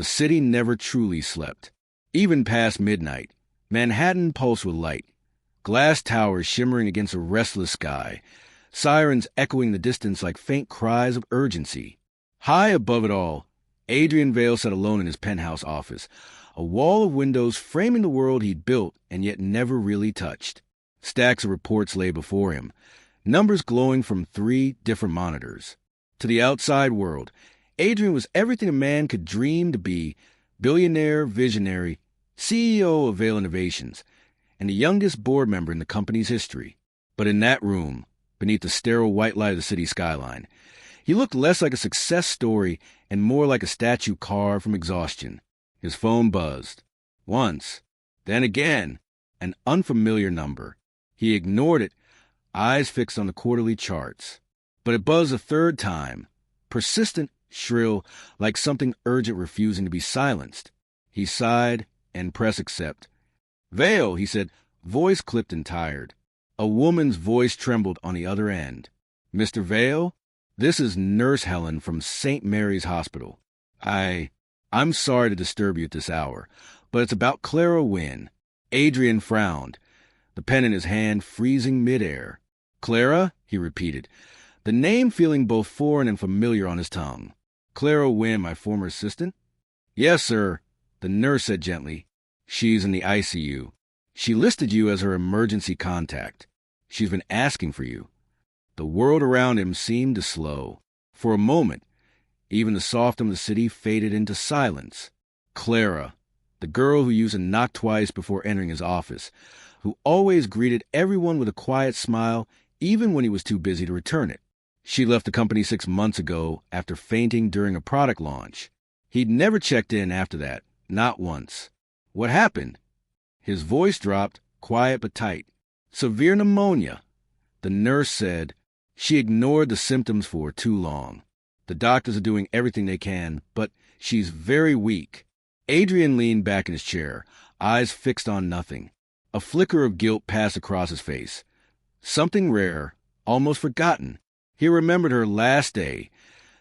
The city never truly slept. Even past midnight, Manhattan pulsed with light, glass towers shimmering against a restless sky, sirens echoing the distance like faint cries of urgency. High above it all, Adrian Vale sat alone in his penthouse office, a wall of windows framing the world he'd built and yet never really touched. Stacks of reports lay before him, numbers glowing from 3 different monitors. To the outside world, Adrian was everything a man could dream to be: billionaire, visionary, CEO of Vale Innovations, and the youngest board member in the company's history. But in that room, beneath the sterile white light of the city skyline, he looked less like a success story and more like a statue carved from exhaustion. His phone buzzed. Once, then again, an unfamiliar number. He ignored it, eyes fixed on the quarterly charts. But it buzzed a third time, persistent, shrill, like something urgent refusing to be silenced. He sighed and pressed accept. "Vale," he said, voice clipped and tired. A woman's voice trembled on the other end. "Mr. Vale, this is Nurse Helen from St. Mary's Hospital. I'm sorry to disturb you at this hour, but it's about Clara Wynne." Adrian frowned, the pen in his hand freezing midair. "Clara?" he repeated, the name feeling both foreign and familiar on his tongue. "Clara Wynne, my former assistant?" "Yes, sir," the nurse said gently. "She's in the ICU. She listed you as her emergency contact. She's been asking for you." The world around him seemed to slow. For a moment, even the soft of the city faded into silence. Clara, the girl who used to knock twice before entering his office, who always greeted everyone with a quiet smile even when he was too busy to return it. She left the company 6 months ago after fainting during a product launch. He'd never checked in after that, not once. "What happened?" His voice dropped, quiet but tight. "Severe pneumonia," the nurse said. She ignored the symptoms for too long. "The doctors are doing everything they can, but she's very weak." Adrian leaned back in his chair, eyes fixed on nothing. A flicker of guilt passed across his face. Something rare, almost forgotten. He remembered her last day,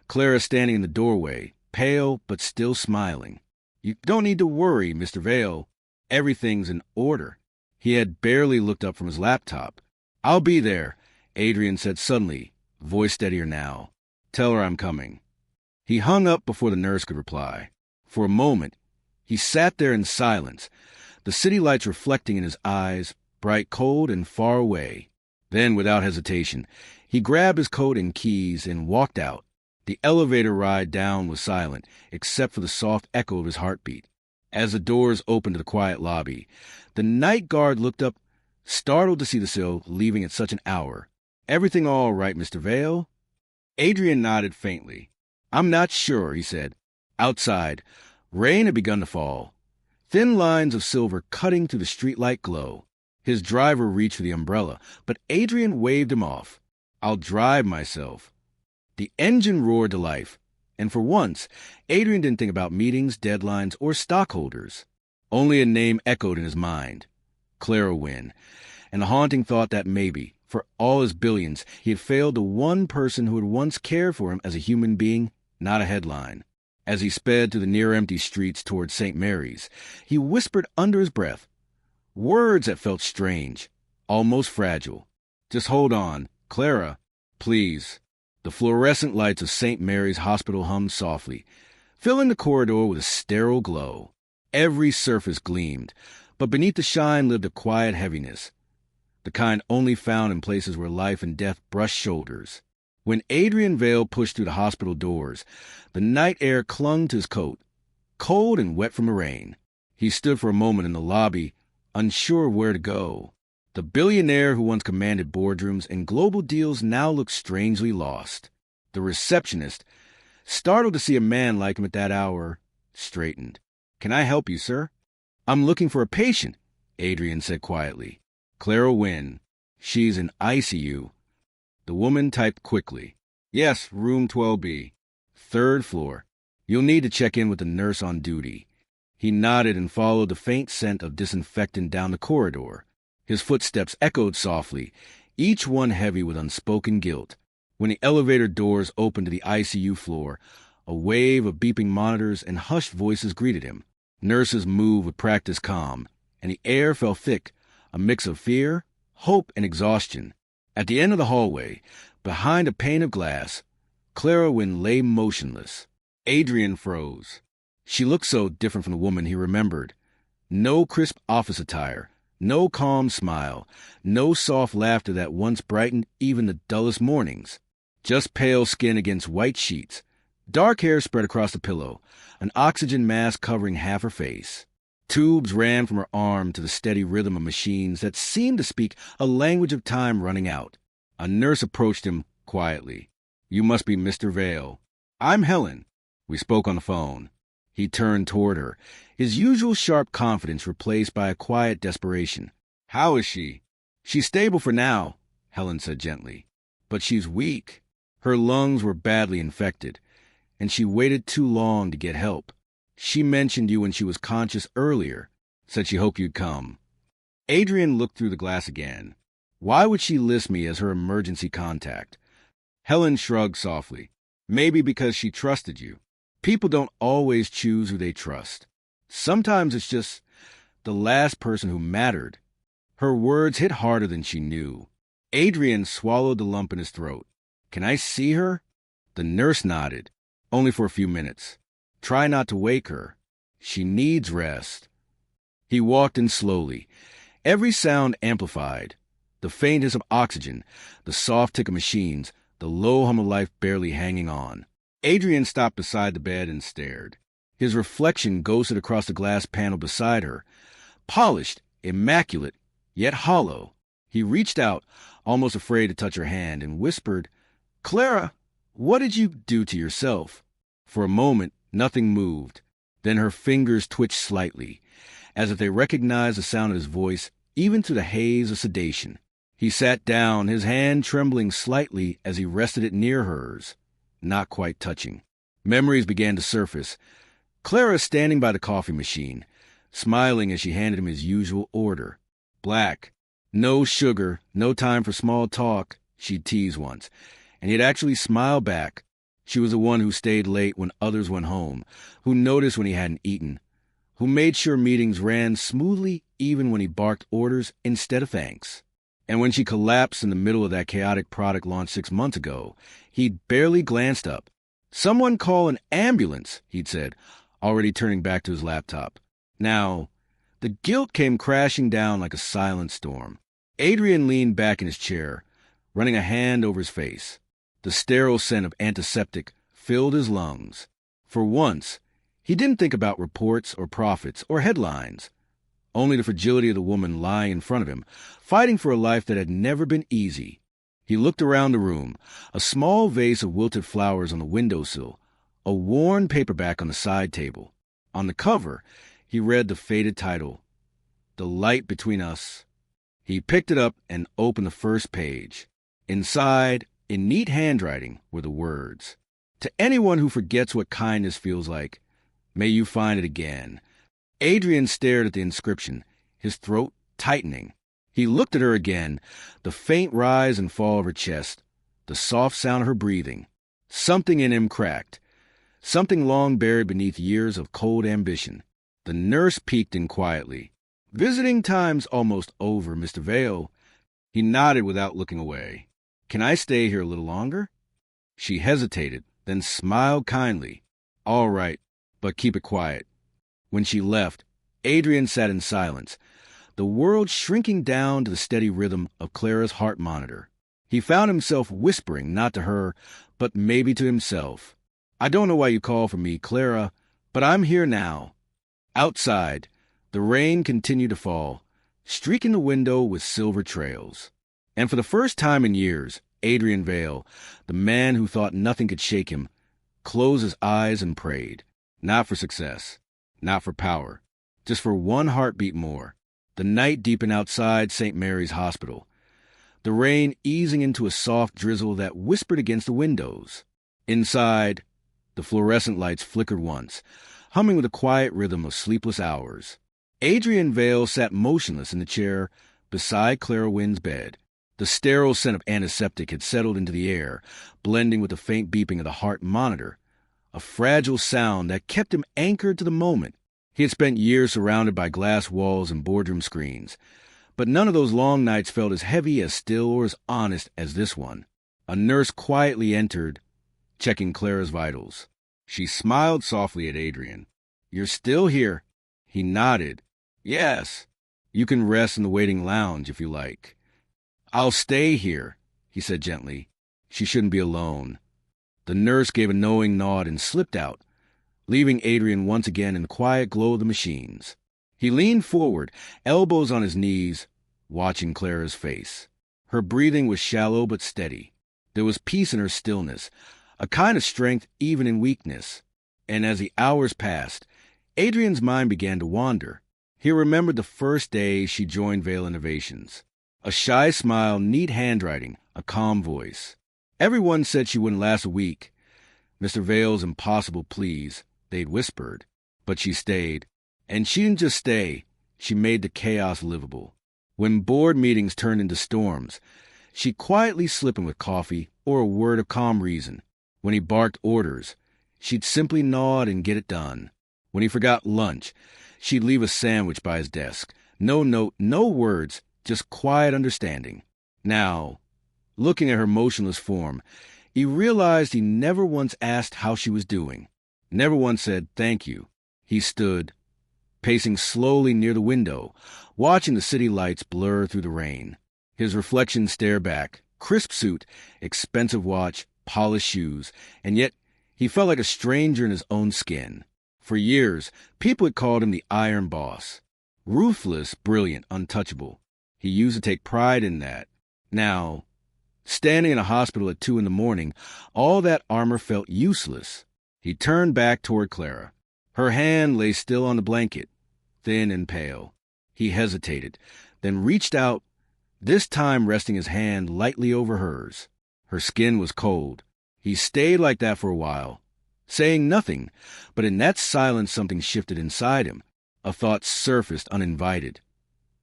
Clara standing in the doorway, pale but still smiling. "You don't need to worry, Mr. Vale. Everything's in order." He had barely looked up from his laptop. "I'll be there," Adrian said suddenly, voice steadier now. "Tell her I'm coming." He hung up before the nurse could reply. For a moment, he sat there in silence, the city lights reflecting in his eyes, bright, cold, and far away. Then, without hesitation, he grabbed his coat and keys and walked out. The elevator ride down was silent, except for the soft echo of his heartbeat. As the doors opened to the quiet lobby, the night guard looked up, startled to see the Sill leaving at such an hour. "Everything all right, Mr. Vale?" Adrian nodded faintly. "I'm not sure," he said. Outside, rain had begun to fall, thin lines of silver cutting through the streetlight glow. His driver reached for the umbrella, but Adrian waved him off. "I'll drive myself." The engine roared to life, and for once, Adrian didn't think about meetings, deadlines, or stockholders. Only a name echoed in his mind: Clara Wynne, and the haunting thought that maybe, for all his billions, he had failed the one person who had once cared for him as a human being, not a headline. As he sped through the near-empty streets toward St. Mary's, he whispered under his breath, words that felt strange, almost fragile. "Just hold on, Clara, please." The fluorescent lights of St. Mary's Hospital hummed softly, filling the corridor with a sterile glow. Every surface gleamed, but beneath the shine lived a quiet heaviness, the kind only found in places where life and death brushed shoulders. When Adrian Vale pushed through the hospital doors, the night air clung to his coat, cold and wet from the rain. He stood for a moment in the lobby, unsure of where to go. The billionaire who once commanded boardrooms and global deals now looked strangely lost. The receptionist, startled to see a man like him at that hour, straightened. "Can I help you, sir?" "I'm looking for a patient," Adrian said quietly. "Clara Wynne. She's in ICU." The woman typed quickly. "Yes, room 12B. 3rd floor. You'll need to check in with the nurse on duty." He nodded and followed the faint scent of disinfectant down the corridor. His footsteps echoed softly, each one heavy with unspoken guilt. When the elevator doors opened to the ICU floor, A wave of beeping monitors and hushed voices greeted him. Nurses moved with practiced calm, and the air felt thick, a mix of fear, hope, and exhaustion. At the end of the hallway, behind a pane of glass, Clara lay motionless. Adrian froze. She looked so different from the woman he remembered. No crisp office attire, no calm smile, no soft laughter that once brightened even the dullest mornings. Just pale skin against white sheets, dark hair spread across the pillow, an oxygen mask covering half her face. Tubes ran from her arm to the steady rhythm of machines that seemed to speak a language of time running out. A nurse approached him quietly. "You must be Mr. Vale." "I'm Helen." We spoke on the phone. He turned toward her, his usual sharp confidence replaced by a quiet desperation. "How is she?" "She's stable for now," Helen said gently. "But she's weak. Her lungs were badly infected, and she waited too long to get help. She mentioned you when she was conscious earlier, said she hoped you'd come." Adrian looked through the glass again. Why would she list me as her emergency contact? Helen shrugged softly. "Maybe because she trusted you. People don't always choose who they trust. Sometimes it's just the last person who mattered." Her words hit harder than she knew. Adrian swallowed the lump in his throat. "Can I see her?" The nurse nodded. "Only for a few minutes. Try not to wake her. She needs rest." He walked in slowly, every sound amplified. The faint hiss of oxygen, the soft tick of machines, the low hum of life barely hanging on. Adrian stopped beside the bed and stared. His reflection ghosted across the glass panel beside her. Polished, immaculate, yet hollow. He reached out, almost afraid to touch her hand, and whispered, "Clara, what did you do to yourself?" For a moment, nothing moved. Then her fingers twitched slightly, as if they recognized the sound of his voice, even through the haze of sedation. He sat down, his hand trembling slightly as he rested it near hers, not quite touching. Memories began to surface. Clara standing by the coffee machine, smiling as she handed him his usual order. Black. No sugar, no time for small talk, she'd teased once, and he'd actually smile back. She was the one who stayed late when others went home, who noticed when he hadn't eaten, who made sure meetings ran smoothly even when he barked orders instead of thanks. And when she collapsed in the middle of that chaotic product launch 6 months ago, he'd barely glanced up. "Someone call an ambulance," he'd said, already turning back to his laptop. Now, the guilt came crashing down like a silent storm. Adrian leaned back in his chair, running a hand over his face. The sterile scent of antiseptic filled his lungs. For once, he didn't think about reports or profits or headlines. Only the fragility of the woman lying in front of him, fighting for a life that had never been easy. He looked around the room, a small vase of wilted flowers on the windowsill, a worn paperback on the side table. On the cover, he read the faded title, "The Light Between Us." He picked it up and opened the first page. Inside, in neat handwriting, were the words, "To anyone who forgets what kindness feels like, may you find it again." Adrian stared at the inscription, his throat tightening. He looked at her again, the faint rise and fall of her chest, the soft sound of her breathing. Something in him cracked, something long buried beneath years of cold ambition. The nurse peeked in quietly. "Visiting time's almost over, Mr. Vale." He nodded without looking away. "Can I stay here a little longer?" She hesitated, then smiled kindly. "All right, but keep it quiet." When she left, Adrian sat in silence, the world shrinking down to the steady rhythm of Clara's heart monitor. He found himself whispering, not to her, but maybe to himself, "I don't know why you called for me, Clara, but I'm here now." Outside, the rain continued to fall, streaking the window with silver trails. And for the first time in years, Adrian Vale, the man who thought nothing could shake him, closed his eyes and prayed. Not for success, not for power, just for one heartbeat more. The night deepened outside St. Mary's Hospital, the rain easing into a soft drizzle that whispered against the windows. Inside, the fluorescent lights flickered once, humming with a quiet rhythm of sleepless hours. Adrian Vale sat motionless in the chair beside Clara Wynn's bed. The sterile scent of antiseptic had settled into the air, blending with the faint beeping of the heart monitor. a fragile sound that kept him anchored to the moment. He had spent years surrounded by glass walls and boardroom screens, but none of those long nights felt as heavy, as still, or as honest as this one. A nurse quietly entered, checking Clara's vitals. She smiled softly at Adrian. "You're still here." He nodded. "Yes. You can rest in the waiting lounge if you like." "I'll stay here," he said gently. She shouldn't be alone. The nurse gave a knowing nod and slipped out, leaving Adrian once again in the quiet glow of the machines. He leaned forward, elbows on his knees, watching Clara's face. Her breathing was shallow but steady. There was peace in her stillness, a kind of strength even in weakness. And as the hours passed, Adrian's mind began to wander. He remembered the first day she joined Vale Innovations. A shy smile, neat handwriting, a calm voice. Everyone said she wouldn't last a week. Mr. Vale's impossible pleas, they'd whispered. But she stayed. And she didn't just stay, she made the chaos livable. When board meetings turned into storms, she'd quietly slip him with coffee or a word of calm reason. When he barked orders, she'd simply nod and get it done. When he forgot lunch, she'd leave a sandwich by his desk. No note, no words, just quiet understanding. Now, looking at her motionless form, he realized he never once asked how she was doing. Never once said thank you. He stood, pacing slowly near the window, watching the city lights blur through the rain. His reflection stared back, crisp suit, expensive watch, polished shoes, and yet he felt like a stranger in his own skin. For years, people had called him the Iron Boss. Ruthless, brilliant, untouchable. He used to take pride in that. Now, standing in a hospital at 2 a.m, all that armor felt useless. He turned back toward Clara. Her hand lay still on the blanket, thin and pale. He hesitated, then reached out, this time resting his hand lightly over hers. Her skin was cold. He stayed like that for a while, saying nothing, but in that silence something shifted inside him. A thought surfaced uninvited.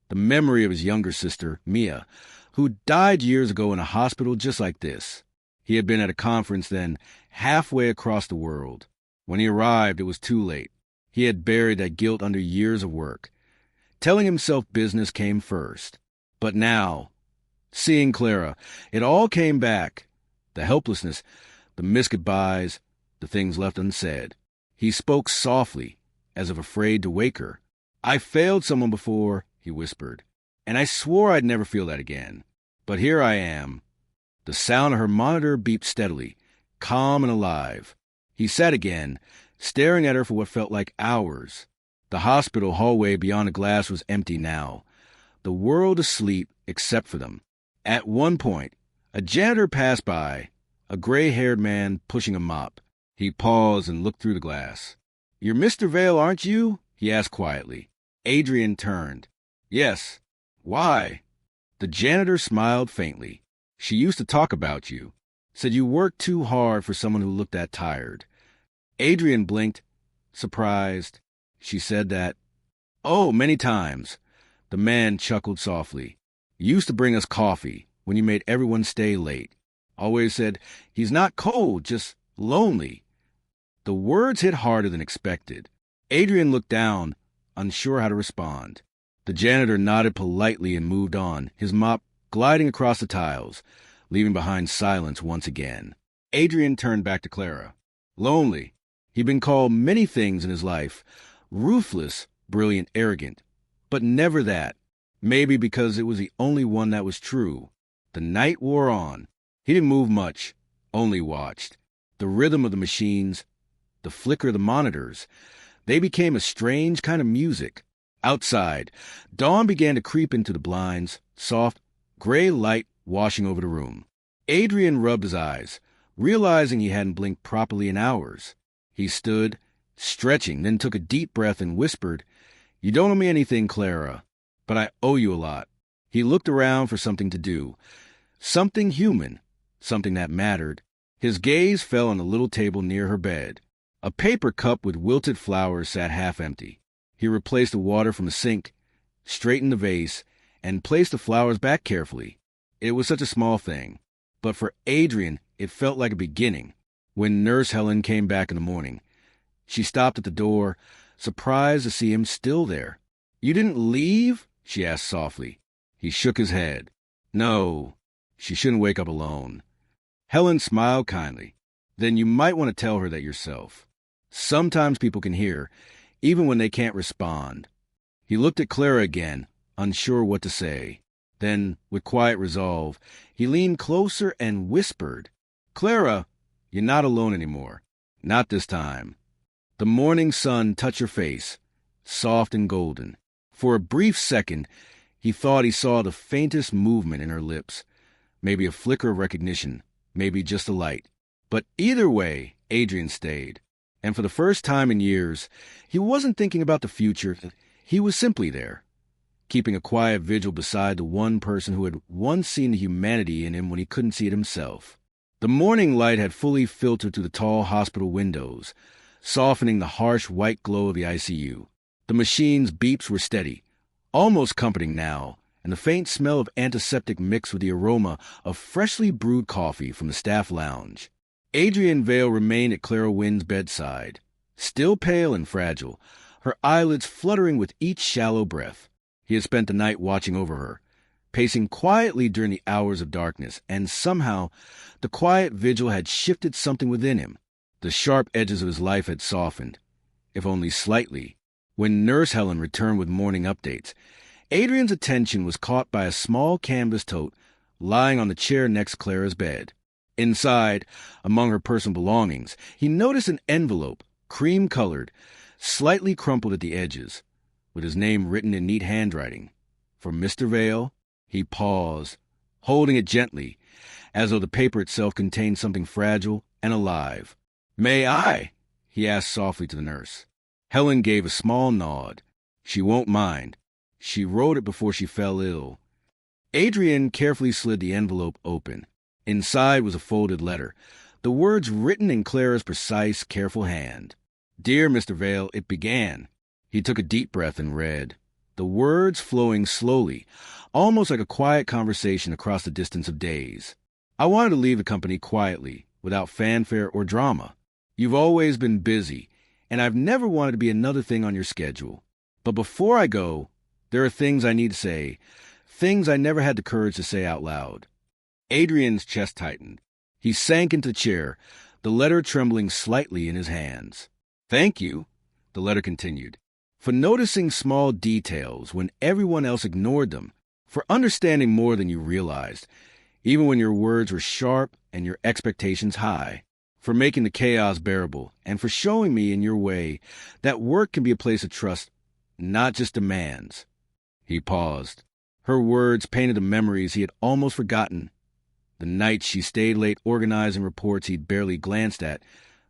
The memory of his younger sister, Mia, who died years ago in a hospital just like this. He had been at a conference then, halfway across the world. When he arrived, it was too late. He had buried that guilt under years of work, telling himself business came first. But now, seeing Clara, it all came back. The helplessness, the missed goodbyes, the things left unsaid. He spoke softly, as if afraid to wake her. "I failed someone before," he whispered, "and I swore I'd never feel that again. But here I am." The sound of her monitor beeped steadily, calm and alive. He sat again, staring at her for what felt like hours. The hospital hallway beyond the glass was empty now, the world asleep except for them. At one point, a janitor passed by, a gray-haired man pushing a mop. He paused and looked through the glass. "You're Mr. Vale, aren't you?" he asked quietly. Adrian turned. "Yes. Why?" The janitor smiled faintly. "She used to talk about you. Said you worked too hard for someone who looked that tired." Adrian blinked, surprised. "She said that?" "Oh, many times." The man chuckled softly. "You used to bring us coffee when you made everyone stay late. Always said, he's not cold, just lonely." The words hit harder than expected. Adrian looked down, unsure how to respond. The janitor nodded politely and moved on, his mop gliding across the tiles, leaving behind silence once again. Adrian turned back to Clara. Lonely. He'd been called many things in his life. Ruthless, brilliant, arrogant. But never that. Maybe because it was the only one that was true. The night wore on. He didn't move much, only watched. The rhythm of the machines, the flicker of the monitors, they became a strange kind of music. Outside, dawn began to creep into the blinds, soft, gray light washing over the room. Adrian rubbed his eyes, realizing he hadn't blinked properly in hours. He stood, stretching, then took a deep breath and whispered, "You don't owe me anything, Clara, but I owe you a lot." He looked around for something to do, something human, something that mattered. His gaze fell on the little table near her bed. A paper cup with wilted flowers sat half empty. He replaced the water from the sink, straightened the vase, and placed the flowers back carefully. It was such a small thing, but for Adrian, it felt like a beginning. when Nurse Helen came back in the morning. She stopped at the door, surprised to see him still there. "You didn't leave?" she asked softly. He shook his head. "No, she shouldn't wake up alone." Helen smiled kindly. "Then you might want to tell her that yourself. Sometimes people can hear, even when they can't respond." He looked at Clara again, unsure what to say. Then, with quiet resolve, he leaned closer and whispered, "Clara, you're not alone anymore. Not this time." The morning sun touched her face, soft and golden. For a brief second, he thought he saw the faintest movement in her lips, maybe a flicker of recognition, maybe just a light. But either way, Adrian stayed. And for the first time in years, he wasn't thinking about the future. He was simply there, keeping a quiet vigil beside the one person who had once seen the humanity in him when he couldn't see it himself. The morning light had fully filtered through the tall hospital windows, softening the harsh white glow of the ICU. The machine's beeps were steady, almost comforting now, and the faint smell of antiseptic mixed with the aroma of freshly brewed coffee from the staff lounge. Adrian Vale remained at Clara Wynn's bedside, still pale and fragile, her eyelids fluttering with each shallow breath. He had spent the night watching over her, pacing quietly during the hours of darkness, and somehow the quiet vigil had shifted something within him. The sharp edges of his life had softened, if only slightly. When Nurse Helen returned with morning updates, Adrian's attention was caught by a small canvas tote lying on the chair next Clara's bed. Inside, among her personal belongings, he noticed an envelope, cream-colored, slightly crumpled at the edges, with his name written in neat handwriting. "For Mr. Vale." He paused, holding it gently, as though the paper itself contained something fragile and alive. "May I?" he asked softly to the nurse. Helen gave a small nod. She won't mind. She wrote it before she fell ill. Adrian carefully slid the envelope open. Inside was a folded letter, the words written in Clara's precise, careful hand. "Dear Mr. Vale," it began. He took a deep breath and read, the words flowing slowly, almost like a quiet conversation across the distance of days. "I wanted to leave the company quietly, without fanfare or drama. You've always been busy, and I've never wanted to be another thing on your schedule. But before I go, there are things I need to say, things I never had the courage to say out loud." Adrian's chest tightened. He sank into the chair, the letter trembling slightly in his hands. "Thank you," the letter continued, "for noticing small details when everyone else ignored them, for understanding more than you realized, even when your words were sharp and your expectations high, for making the chaos bearable, and for showing me in your way that work can be a place of trust, not just demands." He paused. Her words painted the memories he had almost forgotten. The nights she stayed late organizing reports he'd barely glanced at,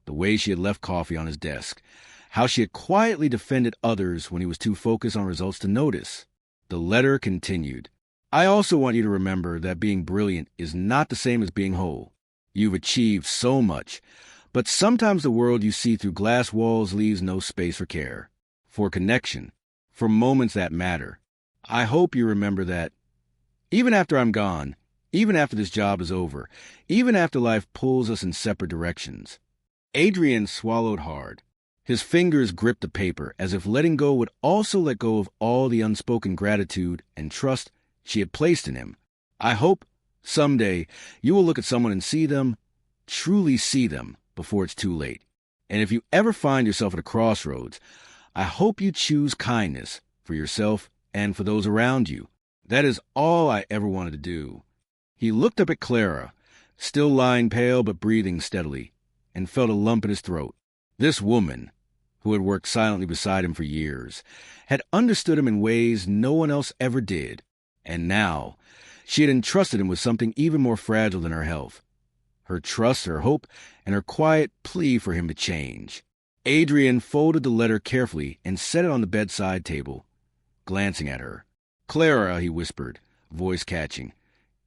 the way she had left coffee on his desk, how she had quietly defended others when he was too focused on results to notice. The letter continued. "I also want you to remember that being brilliant is not the same as being whole. You've achieved so much, but sometimes the world you see through glass walls leaves no space for care, for connection, for moments that matter. I hope you remember that even after I'm gone, even after this job is over, even after life pulls us in separate directions." Adrian swallowed hard. His fingers gripped the paper as if letting go would also let go of all the unspoken gratitude and trust she had placed in him. "I hope someday you will look at someone and see them, truly see them, before it's too late. And if you ever find yourself at a crossroads, I hope you choose kindness for yourself and for those around you. That is all I ever wanted to do." He looked up at Clara, still lying pale but breathing steadily, and felt a lump in his throat. This woman, who had worked silently beside him for years, had understood him in ways no one else ever did. And now, she had entrusted him with something even more fragile than her health. Her trust, her hope, and her quiet plea for him to change. Adrian folded the letter carefully and set it on the bedside table, glancing at her. "Clara," he whispered, voice catching,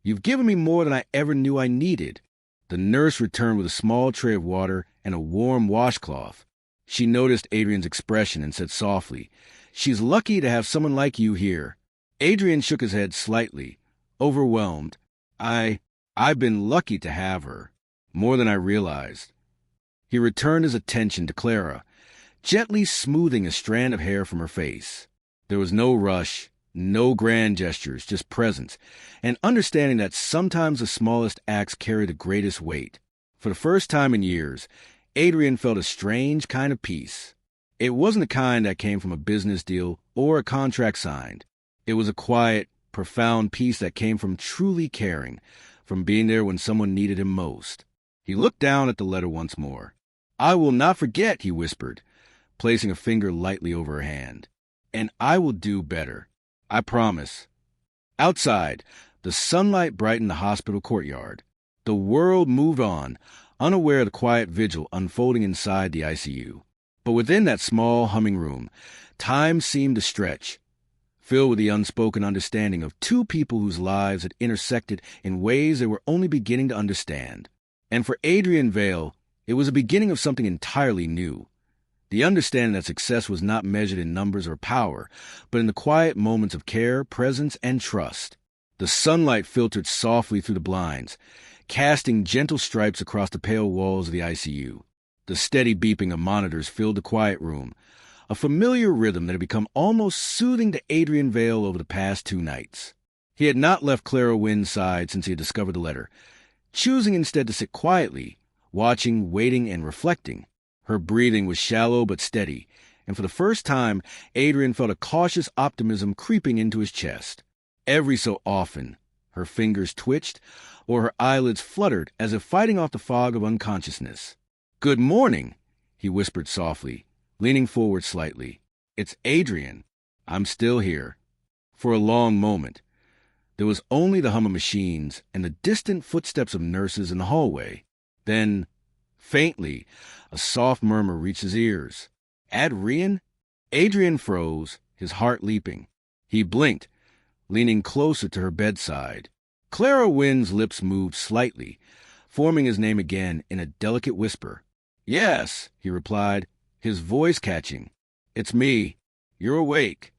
"you've given me more than I ever knew I needed." The nurse returned with a small tray of water and a warm washcloth. She noticed Adrian's expression and said softly, "She's lucky to have someone like you here." Adrian shook his head slightly, overwhelmed. I've been lucky to have her, more than I realized. He returned his attention to Clara, gently smoothing a strand of hair from her face. There was no rush, no grand gestures, just presence, and understanding that sometimes the smallest acts carry the greatest weight. For the first time in years, Adrian felt a strange kind of peace. It wasn't the kind that came from a business deal or a contract signed. It was a quiet, profound peace that came from truly caring, from being there when someone needed him most. He looked down at the letter once more. "I will not forget," he whispered, placing a finger lightly over her hand. "And I will do better. I promise." Outside, the sunlight brightened the hospital courtyard. The world moved on, unaware of the quiet vigil unfolding inside the ICU. But within that small, humming room, time seemed to stretch, filled with the unspoken understanding of two people whose lives had intersected in ways they were only beginning to understand. And for Adrian Vale, it was the beginning of something entirely new. The understanding that success was not measured in numbers or power, but in the quiet moments of care, presence, and trust. The sunlight filtered softly through the blinds, casting gentle stripes across the pale walls of the ICU. The steady beeping of monitors filled the quiet room, a familiar rhythm that had become almost soothing to Adrian Vale over the past 2 nights. He had not left Clara Wynn's side since he had discovered the letter, choosing instead to sit quietly, watching, waiting, and reflecting. Her breathing was shallow but steady, and for the first time, Adrian felt a cautious optimism creeping into his chest. Every so often, her fingers twitched, or her eyelids fluttered as if fighting off the fog of unconsciousness. "Good morning," he whispered softly, leaning forward slightly. "It's Adrian. I'm still here." For a long moment, there was only the hum of machines and the distant footsteps of nurses in the hallway. Then, faintly, a soft murmur reached his ears. "Adrian?" Adrian froze, his heart leaping. He blinked, leaning closer to her bedside. Clara Wynn's lips moved slightly, forming his name again in a delicate whisper. "Yes," he replied, his voice catching. "It's me. You're awake."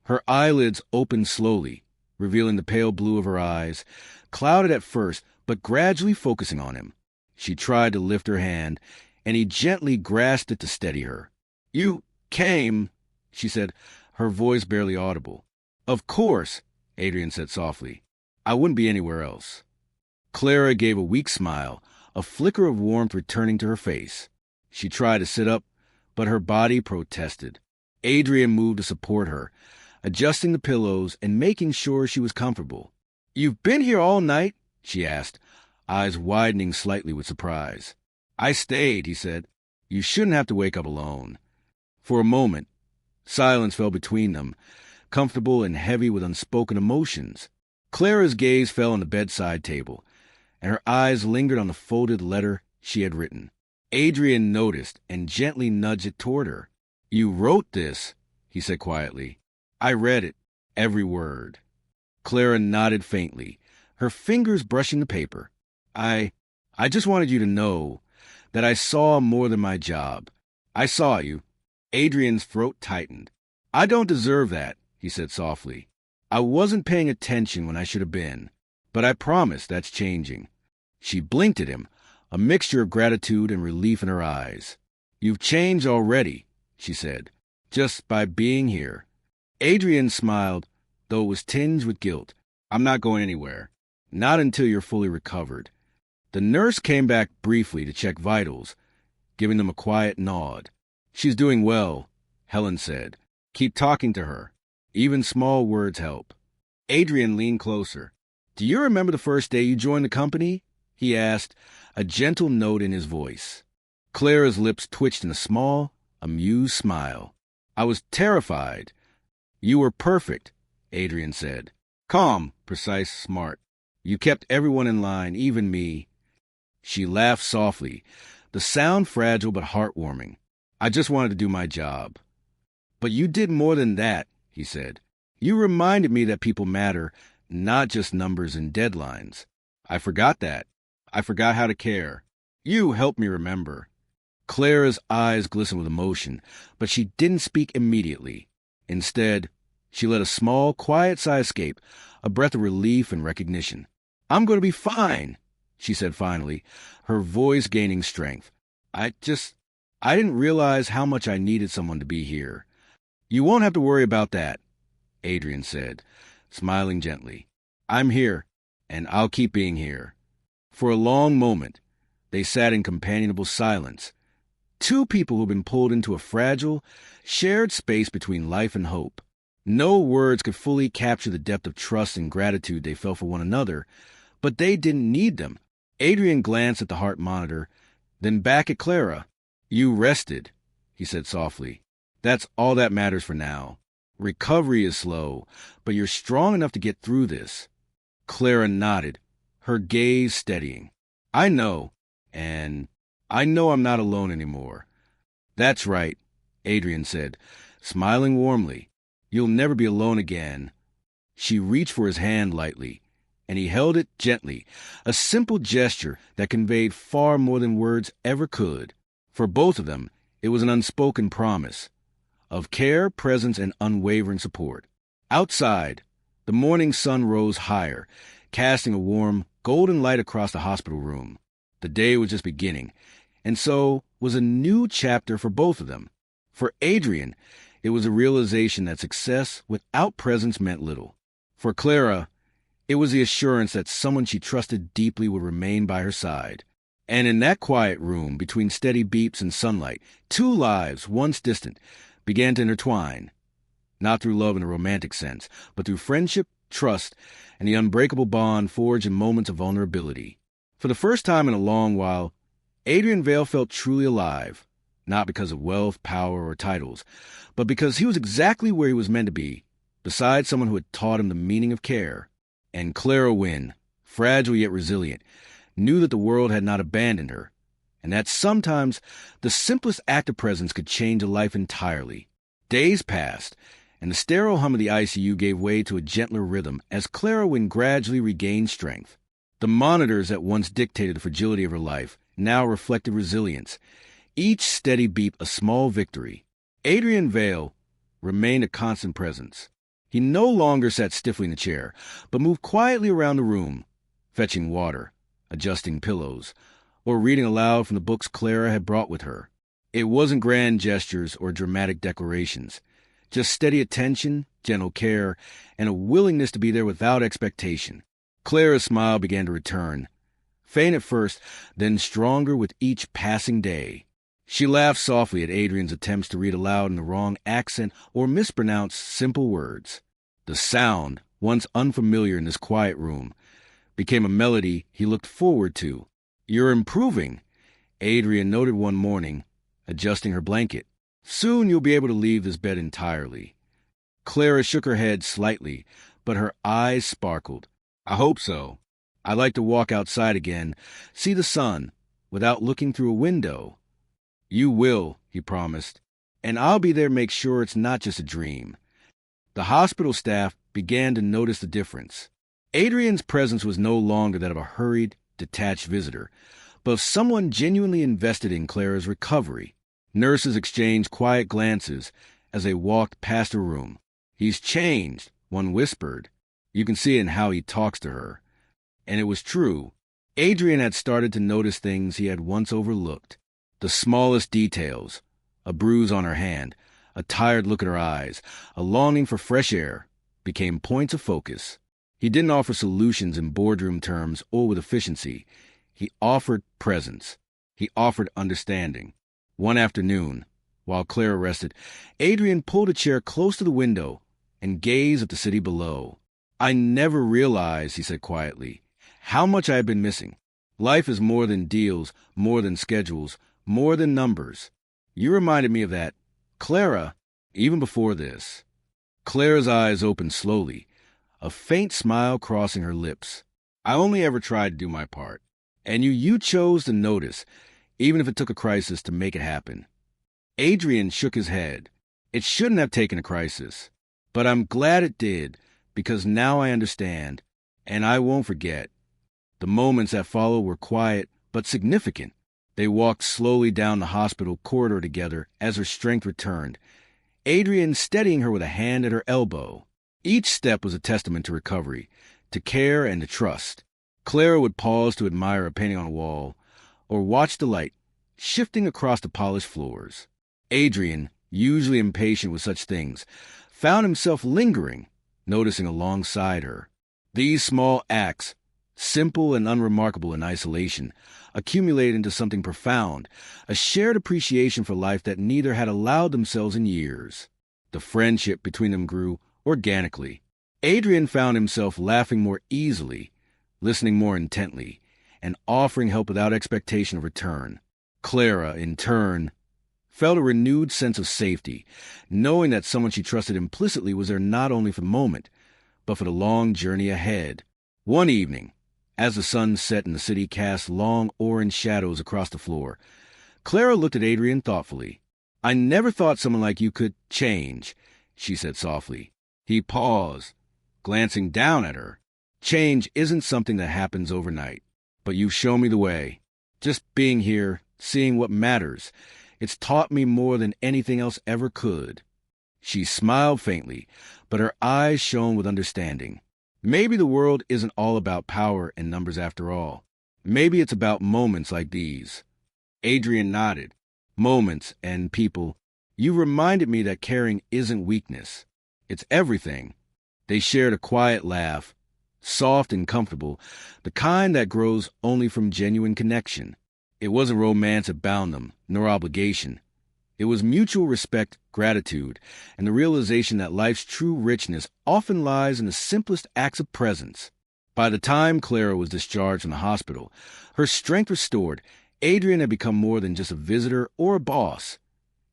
Her eyelids opened slowly, revealing the pale blue of her eyes, clouded at first, but gradually focusing on him. She tried to lift her hand, and he gently grasped it to steady her. "You came," she said, her voice barely audible. "Of course," Adrian said softly. "I wouldn't be anywhere else." Clara gave a weak smile, a flicker of warmth returning to her face. She tried to sit up, but her body protested. Adrian moved to support her, adjusting the pillows and making sure she was comfortable. "You've been here all night?" she asked, eyes widening slightly with surprise. "I stayed," he said. "You shouldn't have to wake up alone." For a moment, silence fell between them, comfortable and heavy with unspoken emotions. Clara's gaze fell on the bedside table, and her eyes lingered on the folded letter she had written. Adrian noticed and gently nudged it toward her. "You wrote this," he said quietly. "I read it, every word." Clara nodded faintly, her fingers brushing the paper. I just wanted you to know that I saw more than my job. I saw you." Adrian's throat tightened. "I don't deserve that," he said softly. "I wasn't paying attention when I should have been, but I promise that's changing." She blinked at him, a mixture of gratitude and relief in her eyes. "You've changed already," she said, "just by being here." Adrian smiled, though it was tinged with guilt. "I'm not going anywhere. Not until you're fully recovered." The nurse came back briefly to check vitals, giving them a quiet nod. "She's doing well," Helen said. "Keep talking to her. Even small words help." Adrian leaned closer. "Do you remember the first day you joined the company?" he asked, a gentle note in his voice. Clara's lips twitched in a small, amused smile. "I was terrified." "You were perfect," Adrian said. "Calm, precise, smart. You kept everyone in line, even me." She laughed softly, the sound fragile but heartwarming. "I just wanted to do my job." "But you did more than that," he said. "You reminded me that people matter, not just numbers and deadlines. I forgot that. I forgot how to care. You helped me remember." Clara's eyes glistened with emotion, but she didn't speak immediately. Instead, she let a small, quiet sigh escape, a breath of relief and recognition. "I'm going to be fine," she said finally, her voice gaining strength. I just, I didn't realize how much I needed someone to be here. You won't have to worry about that, Adrian said, smiling gently. I'm here, and I'll keep being here. For a long moment, they sat in companionable silence. Two people who'd been pulled into a fragile, shared space between life and hope. No words could fully capture the depth of trust and gratitude they felt for one another, but they didn't need them. Adrian glanced at the heart monitor, then back at Clara. You rested, he said softly. That's all that matters for now. Recovery is slow, but you're strong enough to get through this. Clara nodded, her gaze steadying. I know, and I know I'm not alone anymore. That's right, Adrian said, smiling warmly. You'll never be alone again. She reached for his hand lightly, and he held it gently, a simple gesture that conveyed far more than words ever could. For both of them, it was an unspoken promise of care, presence, and unwavering support. Outside, the morning sun rose higher, casting a warm, golden light across the hospital room. The day was just beginning, and so was a new chapter for both of them. For Adrian, it was a realization that success without presence meant little. For Clara, it was the assurance that someone she trusted deeply would remain by her side. And in that quiet room, between steady beeps and sunlight, two lives, once distant, began to intertwine. Not through love in a romantic sense, but through friendship, trust, and the unbreakable bond forged in moments of vulnerability. For the first time in a long while, Adrian Vale felt truly alive, not because of wealth, power, or titles, but because he was exactly where he was meant to be, beside someone who had taught him the meaning of care. And Clara Wynne, fragile yet resilient, knew that the world had not abandoned her, and that sometimes the simplest act of presence could change a life entirely. Days passed, and the sterile hum of the ICU gave way to a gentler rhythm as Clara Wynne gradually regained strength. The monitors that once dictated the fragility of her life now reflected resilience, each steady beep a small victory. Adrian Vale remained a constant presence. He no longer sat stiffly in the chair, but moved quietly around the room, fetching water, adjusting pillows, or reading aloud from the books Clara had brought with her. It wasn't grand gestures or dramatic declarations, just steady attention, gentle care, and a willingness to be there without expectation. Clara's smile began to return, faint at first, then stronger with each passing day. She laughed softly at Adrian's attempts to read aloud in the wrong accent or mispronounce simple words. The sound, once unfamiliar in this quiet room, became a melody he looked forward to. You're improving, Adrian noted one morning, adjusting her blanket. Soon you'll be able to leave this bed entirely. Clara shook her head slightly, but her eyes sparkled. I hope so. I'd like to walk outside again, see the sun, without looking through a window. You will, he promised, and I'll be there to make sure it's not just a dream. The hospital staff began to notice the difference. Adrian's presence was no longer that of a hurried, detached visitor, but of someone genuinely invested in Clara's recovery. Nurses exchanged quiet glances as they walked past her room. He's changed, one whispered. You can see it in how he talks to her. And it was true. Adrian had started to notice things he had once overlooked. The smallest details, a bruise on her hand, a tired look in her eyes, a longing for fresh air, became points of focus. He didn't offer solutions in boardroom terms or with efficiency. He offered presence. He offered understanding. One afternoon, while Clara rested, Adrian pulled a chair close to the window and gazed at the city below. I never realized, he said quietly, how much I had been missing. Life is more than deals, more than schedules, more than numbers. You reminded me of that, Clara, even before this. Clara's eyes opened slowly, a faint smile crossing her lips. I only ever tried to do my part, and you chose to notice, even if it took a crisis to make it happen. Adrian shook his head. It shouldn't have taken a crisis, but I'm glad it did, because now I understand, and I won't forget. The moments that followed were quiet, but significant. They walked slowly down the hospital corridor together as her strength returned, Adrian steadying her with a hand at her elbow. Each step was a testament to recovery, to care and to trust. Clara would pause to admire a painting on a wall, or watch the light shifting across the polished floors. Adrian, usually impatient with such things, found himself lingering, noticing alongside her. These small acts, simple and unremarkable in isolation, accumulated into something profound, a shared appreciation for life that neither had allowed themselves in years. The friendship between them grew organically. Adrian found himself laughing more easily, listening more intently, and offering help without expectation of return. Clara, in turn, felt a renewed sense of safety, knowing that someone she trusted implicitly was there not only for the moment, but for the long journey ahead. One evening, as the sun set and the city cast long orange shadows across the floor, Clara looked at Adrian thoughtfully. "I never thought someone like you could change," she said softly. He paused, glancing down at her. "Change isn't something that happens overnight, but you've shown me the way. Just being here, seeing what matters, it's taught me more than anything else ever could." She smiled faintly, but her eyes shone with understanding. Maybe the world isn't all about power and numbers after all. Maybe it's about moments like these. Adrian nodded. "Moments and people. You reminded me that caring isn't weakness. It's everything." They shared a quiet laugh, soft and comfortable, the kind that grows only from genuine connection. It wasn't romance that bound them, nor obligation. It was mutual respect, gratitude, and the realization that life's true richness often lies in the simplest acts of presence. By the time Clara was discharged from the hospital, her strength restored, Adrian had become more than just a visitor or a boss.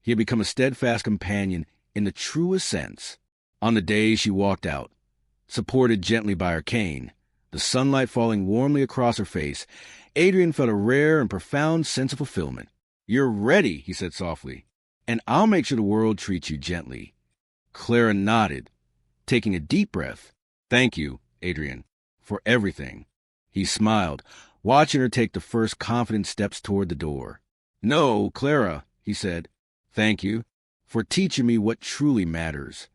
He had become a steadfast companion in the truest sense. On the day she walked out, supported gently by her cane, the sunlight falling warmly across her face, Adrian felt a rare and profound sense of fulfillment. "You're ready," he said softly, "and I'll make sure the world treats you gently." Clara nodded, taking a deep breath. "Thank you, Adrian, for everything." He smiled, watching her take the first confident steps toward the door. "No, Clara," he said, "thank you for teaching me what truly matters."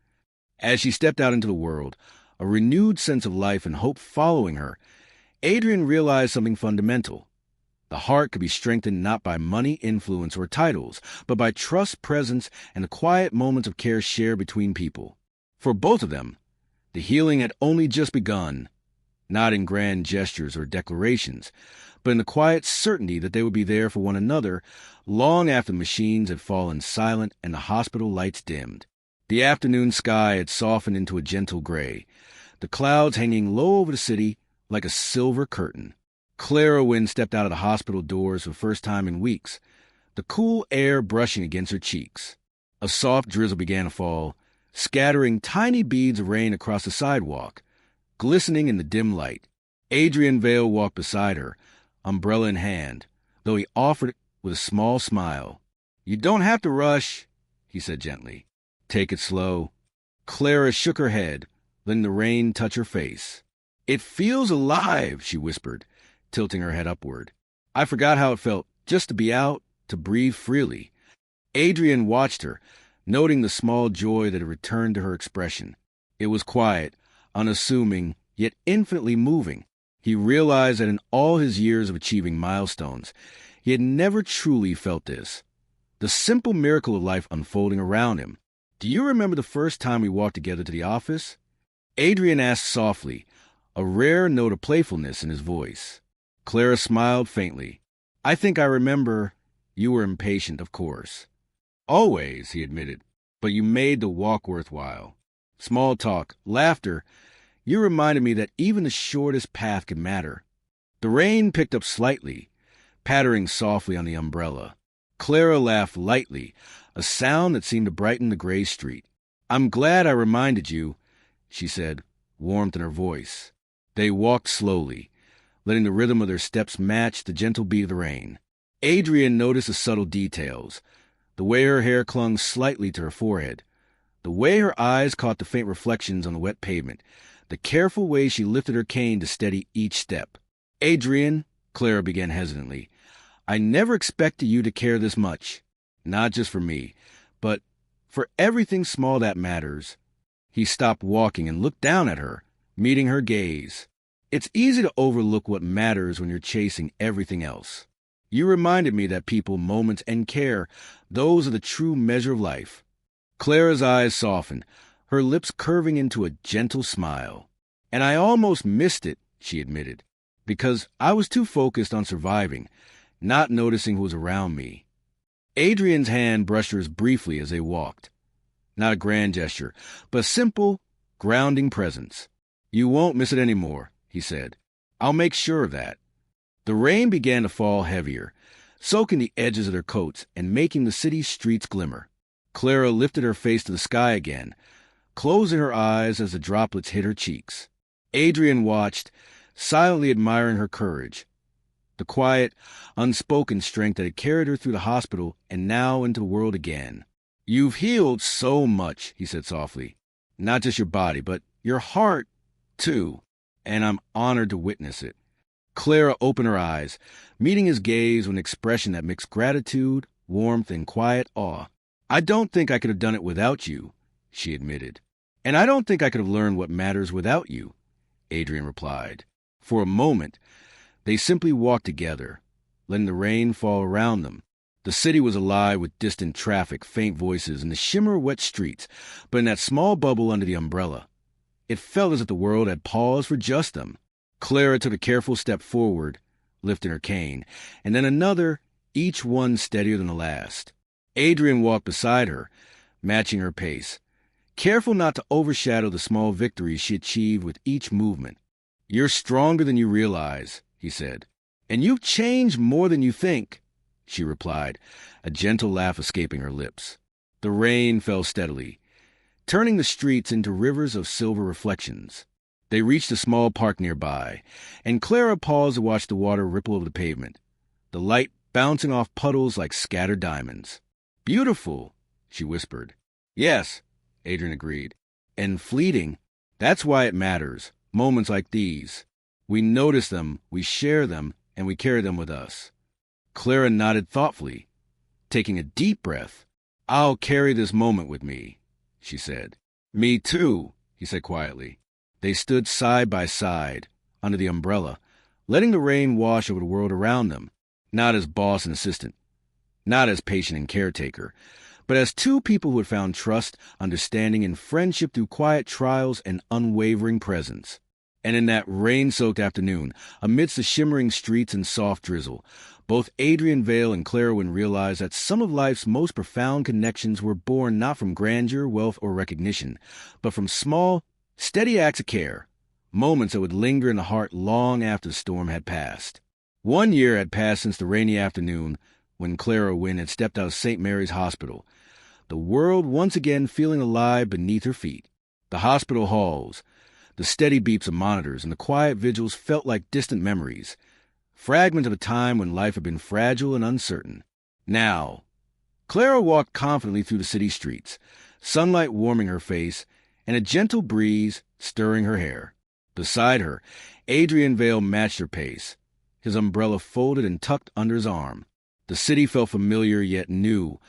As she stepped out into the world, a renewed sense of life and hope following her, Adrian realized something fundamental. The heart could be strengthened not by money, influence, or titles, but by trust, presence, and the quiet moments of care shared between people. For both of them, the healing had only just begun, not in grand gestures or declarations, but in the quiet certainty that they would be there for one another long after the machines had fallen silent and the hospital lights dimmed. The afternoon sky had softened into a gentle gray, the clouds hanging low over the city like a silver curtain. Clara Wynne stepped out of the hospital doors for the first time in weeks, the cool air brushing against her cheeks. A soft drizzle began to fall, scattering tiny beads of rain across the sidewalk, glistening in the dim light. Adrian Vale walked beside her, umbrella in hand, though he offered it with a small smile. "You don't have to rush," he said gently. "Take it slow." Clara shook her head, letting the rain touch her face. "It feels alive," she whispered, tilting her head upward. "I forgot how it felt just to be out, to breathe freely." Adrian watched her, noting the small joy that had returned to her expression. It was quiet, unassuming, yet infinitely moving. He realized that in all his years of achieving milestones, he had never truly felt this. The simple miracle of life unfolding around him. "Do you remember the first time we walked together to the office?" Adrian asked softly, a rare note of playfulness in his voice. Clara smiled faintly. "I think I remember. You were impatient, of course." "Always," he admitted, "but you made the walk worthwhile. Small talk, laughter. You reminded me that even the shortest path can matter." The rain picked up slightly, pattering softly on the umbrella. Clara laughed lightly, a sound that seemed to brighten the gray street. "I'm glad I reminded you," she said, warmth in her voice. They walked slowly, letting the rhythm of their steps match the gentle beat of the rain. Adrian noticed the subtle details, the way her hair clung slightly to her forehead, the way her eyes caught the faint reflections on the wet pavement, the careful way she lifted her cane to steady each step. "Adrian," Clara began hesitantly, "I never expected you to care this much. Not just for me, but for everything small that matters." He stopped walking and looked down at her, meeting her gaze. It's easy to overlook what matters when you're chasing everything else. You reminded me that people, moments, and care, those are the true measure of life. Clara's eyes softened, her lips curving into a gentle smile. And I almost missed it, she admitted, because I was too focused on surviving, not noticing who was around me. Adrian's hand brushed hers briefly as they walked. Not a grand gesture, but a simple, grounding presence. You won't miss it anymore, he said. I'll make sure of that. The rain began to fall heavier, soaking the edges of their coats and making the city's streets glimmer. Clara lifted her face to the sky again, closing her eyes as the droplets hit her cheeks. Adrian watched, silently admiring her courage, the quiet, unspoken strength that had carried her through the hospital and now into the world again. You've healed so much, he said softly. Not just your body, but your heart, too, and I'm honored to witness it. Clara opened her eyes, meeting his gaze with an expression that mixed gratitude, warmth, and quiet awe. I don't think I could have done it without you, she admitted. And I don't think I could have learned what matters without you, Adrian replied. For a moment, they simply walked together, letting the rain fall around them. The city was alive with distant traffic, faint voices, and the shimmer of wet streets, but in that small bubble under the umbrella, it felt as if the world had paused for just them. Clara took a careful step forward, lifting her cane, and then another, each one steadier than the last. Adrian walked beside her, matching her pace, careful not to overshadow the small victories she achieved with each movement. You're stronger than you realize, he said. And you've changed more than you think, she replied, a gentle laugh escaping her lips. The rain fell steadily, turning the streets into rivers of silver reflections. They reached a small park nearby, and Clara paused to watch the water ripple over the pavement, the light bouncing off puddles like scattered diamonds. Beautiful, she whispered. Yes, Adrian agreed. And fleeting. That's why it matters. Moments like these. We notice them, we share them, and we carry them with us. Clara nodded thoughtfully, taking a deep breath. I'll carry this moment with me, she said. Me too, he said quietly. They stood side by side, under the umbrella, letting the rain wash over the world around them, not as boss and assistant, not as patient and caretaker, but as two people who had found trust, understanding, and friendship through quiet trials and unwavering presence. And in that rain-soaked afternoon, amidst the shimmering streets and soft drizzle, both Adrian Vale and Clara would realize that some of life's most profound connections were born not from grandeur, wealth, or recognition, but from small, steady acts of care, moments that would linger in the heart long after the storm had passed. 1 year had passed since the rainy afternoon when Clara Wynne had stepped out of St. Mary's Hospital, the world once again feeling alive beneath her feet. The hospital halls, the steady beeps of monitors, and the quiet vigils felt like distant memories, fragments of a time when life had been fragile and uncertain. Now, Clara walked confidently through the city streets, sunlight warming her face, and a gentle breeze stirring her hair. Beside her, Adrian Vale matched her pace, his umbrella folded and tucked under his arm. The city felt familiar yet new,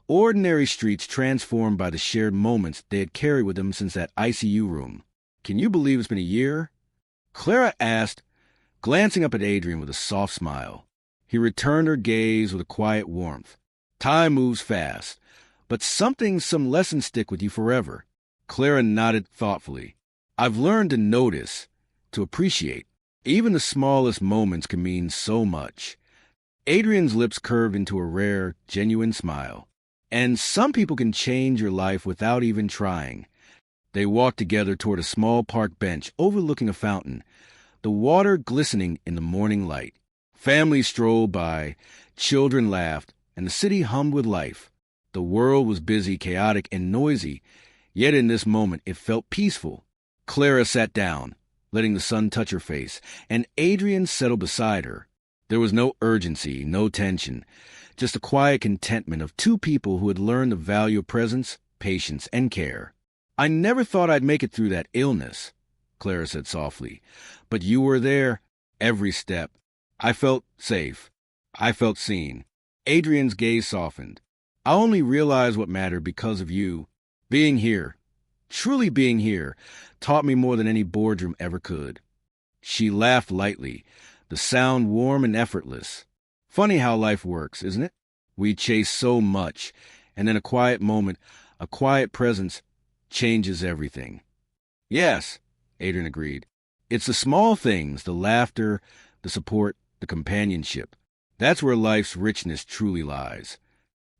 ordinary streets transformed by the shared moments they had carried with them since that ICU room. Can you believe it's been a year? Clara asked, glancing up at Adrian with a soft smile. He returned her gaze with a quiet warmth. Time moves fast, but some lessons stick with you forever. Clara nodded thoughtfully. I've learned to notice, to appreciate. Even the smallest moments can mean so much. Adrian's lips curved into a rare, genuine smile. And some people can change your life without even trying. They walked together toward a small park bench overlooking a fountain, the water glistening in the morning light. Families strolled by, children laughed, and the city hummed with life. The world was busy, chaotic, and noisy, yet in this moment it felt peaceful. Clara sat down, letting the sun touch her face, and Adrian settled beside her. There was no urgency, no tension, just a quiet contentment of two people who had learned the value of presence, patience, and care. I never thought I'd make it through that illness, Clara said softly, but you were there, every step. I felt safe. I felt seen. Adrian's gaze softened. I only realized what mattered because of you. Being here, truly being here, taught me more than any boardroom ever could. She laughed lightly, the sound warm and effortless. Funny how life works, isn't it? We chase so much, and then a quiet moment, a quiet presence, changes everything. Yes, Adrian agreed. It's the small things, the laughter, the support, the companionship. That's where life's richness truly lies.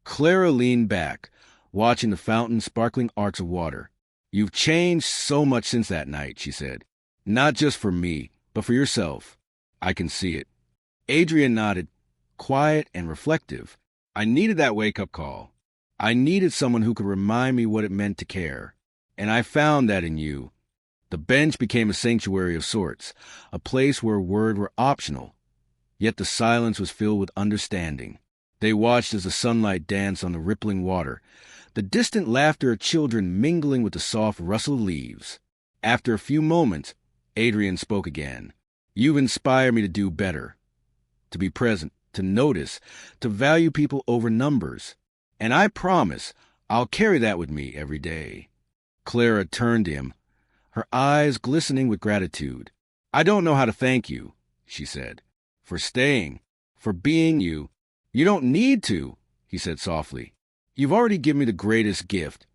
Clara leaned back, watching the fountain's sparkling arcs of water. You've changed so much since that night, she said. Not just for me, but for yourself. I can see it. Adrian nodded, quiet and reflective. I needed that wake-up call. I needed someone who could remind me what it meant to care. And I found that in you. The bench became a sanctuary of sorts, a place where words were optional. Yet the silence was filled with understanding. They watched as the sunlight danced on the rippling water, the distant laughter of children mingling with the soft rustle of leaves. After a few moments, Adrian spoke again. You've inspired me to do better, to be present, to notice, to value people over numbers. And I promise I'll carry that with me every day. Clara turned to him, her eyes glistening with gratitude. I don't know how to thank you, she said, for staying, for being you. You don't need to, he said softly. You've already given me the greatest gift,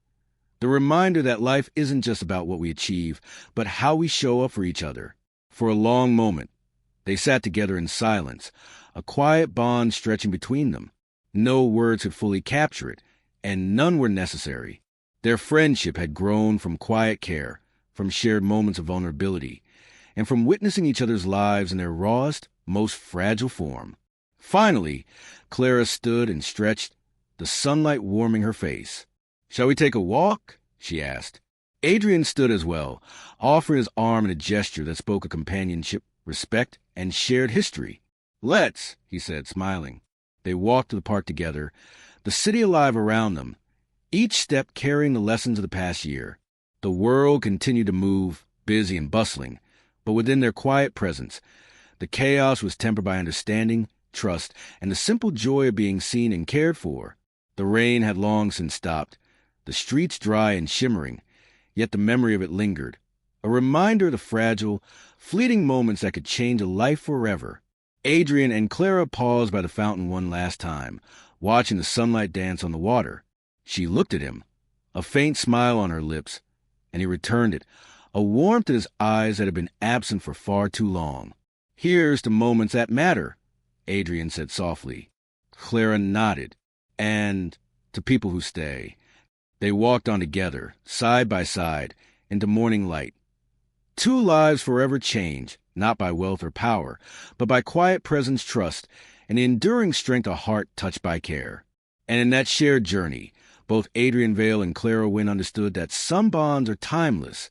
the reminder that life isn't just about what we achieve, but how we show up for each other. For a long moment, they sat together in silence, a quiet bond stretching between them. No words could fully capture it, and none were necessary. Their friendship had grown from quiet care, from shared moments of vulnerability, and from witnessing each other's lives in their rawest, most fragile form. Finally, Clara stood and stretched, the sunlight warming her face. Shall we take a walk? She asked. Adrian stood as well, offering his arm in a gesture that spoke of companionship, respect, and shared history. Let's, he said, smiling. They walked to the park together, the city alive around them, each step carrying the lessons of the past year. The world continued to move, busy and bustling, but within their quiet presence, the chaos was tempered by understanding, trust, and the simple joy of being seen and cared for. The rain had long since stopped, the streets dry and shimmering, yet the memory of it lingered, a reminder of the fragile, fleeting moments that could change a life forever. Adrian and Clara paused by the fountain one last time, watching the sunlight dance on the water. She looked at him, a faint smile on her lips, and he returned it, a warmth in his eyes that had been absent for far too long. Here's to moments that matter, Adrian said softly. Clara nodded. And to people who stay. They walked on together, side by side, into morning light. Two lives forever changed, not by wealth or power, but by quiet presence, trust, and the enduring strength of heart touched by care. And in that shared journey, both Adrian Vale and Clara Wynne understood that some bonds are timeless,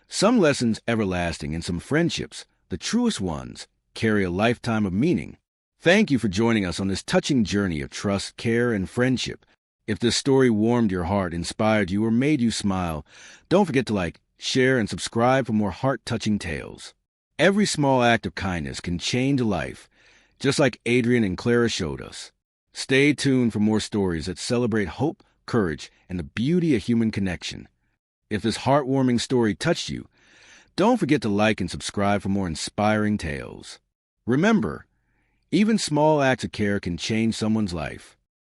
some lessons everlasting, and some friendships, the truest ones, carry a lifetime of meaning. Thank you for joining us on this touching journey of trust, care, and friendship. If this story warmed your heart, inspired you, or made you smile, don't forget to like, share, and subscribe for more heart-touching tales. Every small act of kindness can change a life, just like Adrian and Clara showed us. Stay tuned for more stories that celebrate hope, courage, and the beauty of human connection. If this heartwarming story touched you, don't forget to like and subscribe for more inspiring tales. Remember, even small acts of care can change someone's life.